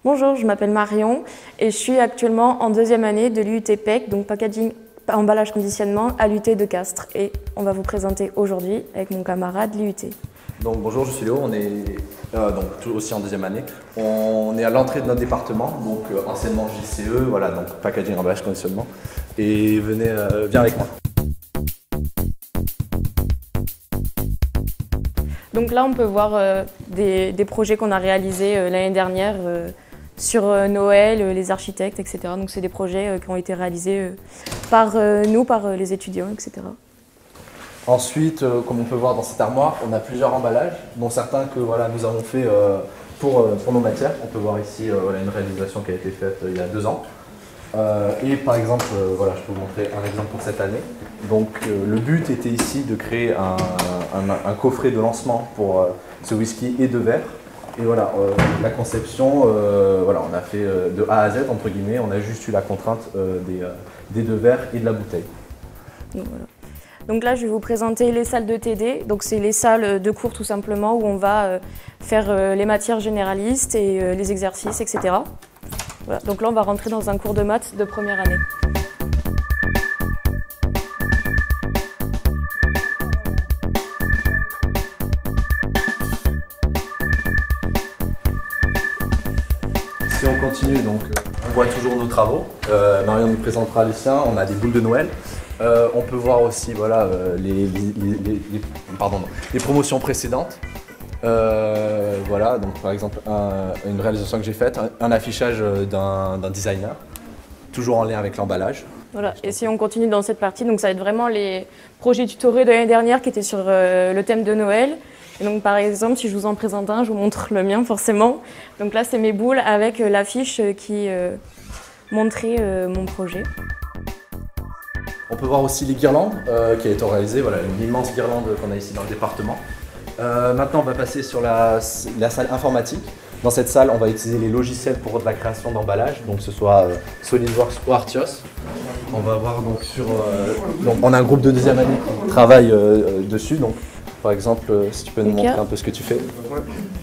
Bonjour, je m'appelle Marion et je suis actuellement en deuxième année de l'UT PEC, donc packaging, emballage, conditionnement à l'UT de Castres. Et on va vous présenter aujourd'hui avec mon camarade l'UT. Donc bonjour, je suis Léo, on est aussi en deuxième année. On est à l'entrée de notre département, donc anciennement JCE, voilà, donc packaging, emballage, conditionnement. Et viens avec moi. Donc là, on peut voir des projets qu'on a réalisés l'année dernière sur Noël, les architectes, etc. Donc c'est des projets qui ont été réalisés par nous, par les étudiants, etc. Ensuite, comme on peut voir dans cette armoire, on a plusieurs emballages, dont certains que nous avons fait pour nos matières. On peut voir ici une réalisation qui a été faite il y a 2 ans. Et par exemple, je peux vous montrer un exemple pour cette année. Donc le but était ici de créer un coffret de lancement pour ce whisky et 2 verres. Et voilà, la conception, on a fait de A à Z, entre guillemets, on a juste eu la contrainte des 2 verres et de la bouteille. Donc, voilà. Donc là, je vais vous présenter les salles de TD. Donc c'est les salles de cours tout simplement où on va faire les matières généralistes et les exercices, etc. Voilà. Donc là, on va rentrer dans un cours de maths de première année. Si on continue, donc on voit toujours nos travaux. Marion nous présentera les siens. On a des boules de Noël. On peut voir aussi les promotions précédentes. Donc par exemple une réalisation que j'ai faite, un affichage d'un designer, toujours en lien avec l'emballage. Voilà. Et si on continue dans cette partie, donc ça va être vraiment les projets tutorés de l'année dernière qui étaient sur le thème de Noël. Et donc par exemple, si je vous en présente un, je vous montre le mien forcément. Donc là, c'est mes boules avec l'affiche qui montrait mon projet. On peut voir aussi les guirlandes qui a été réalisées, une immense guirlande qu'on a ici dans le département. Maintenant, on va passer sur la salle informatique. Dans cette salle, on va utiliser les logiciels pour de la création d'emballage, donc que ce soit SolidWorks ou Artios. On va voir donc on a un groupe de deuxième année qui travaille dessus. Donc, par exemple, si tu peux nous montrer un peu ce que tu fais.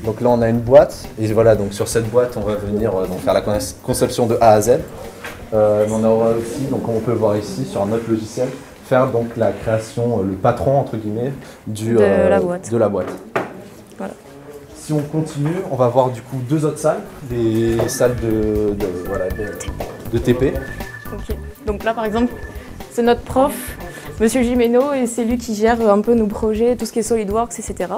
Donc là, on a une boîte et voilà, donc sur cette boîte, on va venir faire la conception de A à Z. On aura aussi, donc comme on peut le voir ici sur un autre logiciel, faire donc la création, le patron entre guillemets de la boîte. Voilà. Si on continue, on va voir du coup 2 autres salles, des salles de TP. Okay. Donc là par exemple, c'est notre prof, Monsieur Gimeno, et c'est lui qui gère un peu nos projets, tout ce qui est SolidWorks, etc.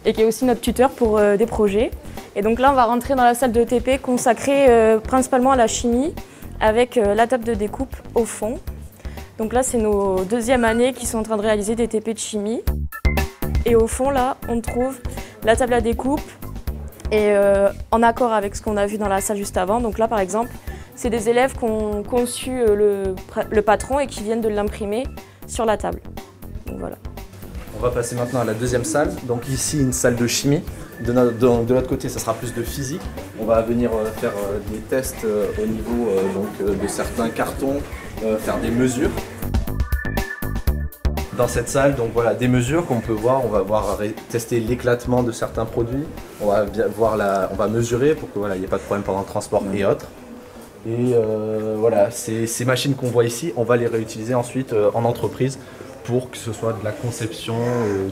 Et qui est aussi notre tuteur pour des projets. Et donc là on va rentrer dans la salle de TP consacrée principalement à la chimie, avec la table de découpe au fond. Donc là, c'est nos deuxième années qui sont en train de réaliser des TP de chimie. Et au fond, là, on trouve la table à découpe et en accord avec ce qu'on a vu dans la salle juste avant. Donc là, par exemple, c'est des élèves qui ont conçu le patron et qui viennent de l'imprimer sur la table. Donc voilà. On va passer maintenant à la deuxième salle. Donc ici, une salle de chimie. De l'autre côté, ça sera plus de physique. On va venir faire des tests au niveau de certains cartons, faire des mesures. Dans cette salle, donc voilà, des mesures qu'on peut voir. On va tester l'éclatement de certains produits. On va mesurer pour qu'il n'y ait pas de problème pendant le transport et autres. Et ces machines qu'on voit ici, on va les réutiliser ensuite en entreprise pour que ce soit de la conception,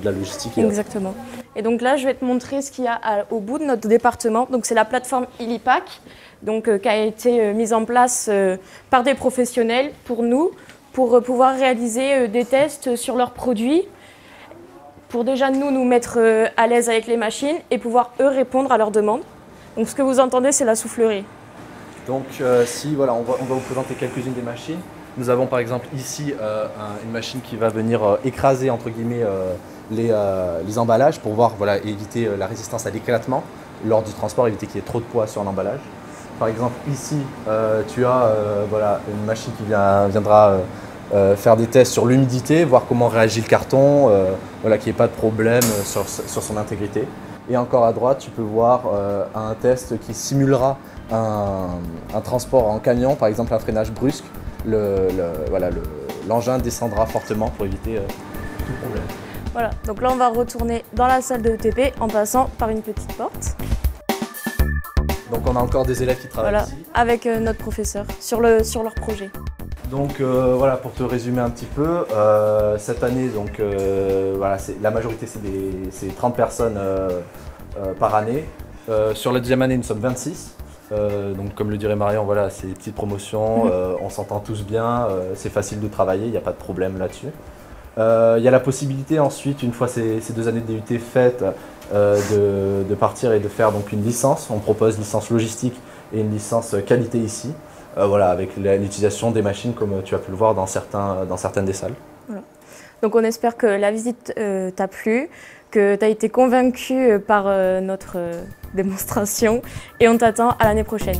de la logistique. Exactement. Et donc là, je vais te montrer ce qu'il y a au bout de notre département. Donc c'est la plateforme Illipack, qui a été mise en place par des professionnels pour nous, pour pouvoir réaliser des tests sur leurs produits, pour déjà nous mettre à l'aise avec les machines et pouvoir eux répondre à leurs demandes. Donc ce que vous entendez, c'est la soufflerie. Donc on va vous présenter quelques-unes des machines. Nous avons par exemple ici une machine qui va venir écraser entre guillemets les emballages pour éviter la résistance à l'éclatement lors du transport, éviter qu'il y ait trop de poids sur l'emballage. Par exemple ici tu as une machine qui viendra faire des tests sur l'humidité, voir comment réagit le carton, qu'il n'y ait pas de problème sur son intégrité. Et encore à droite tu peux voir un test qui simulera un transport en camion, par exemple un freinage brusque. L'engin descendra fortement pour éviter tout problème. Voilà, donc là on va retourner dans la salle de ETP en passant par une petite porte. Donc on a encore des élèves qui travaillent Voilà, ici. avec notre professeur sur leur projet. Donc voilà, pour te résumer un petit peu, cette année, donc, voilà, la majorité c'est 30 personnes par année. Sur la deuxième année, nous sommes 26. Donc comme le dirait Marion, voilà, c'est une petite promotion, on s'entend tous bien, c'est facile de travailler, il n'y a pas de problème là-dessus. Il y a la possibilité ensuite, une fois ces 2 années de DUT faites, de partir et de faire donc une licence. On propose licence logistique et une licence qualité ici. Voilà, avec l'utilisation des machines comme tu as pu le voir dans certaines des salles. Voilà. Donc on espère que la visite t'a plu, que tu as été convaincu par notre démonstration et on t'attend à l'année prochaine.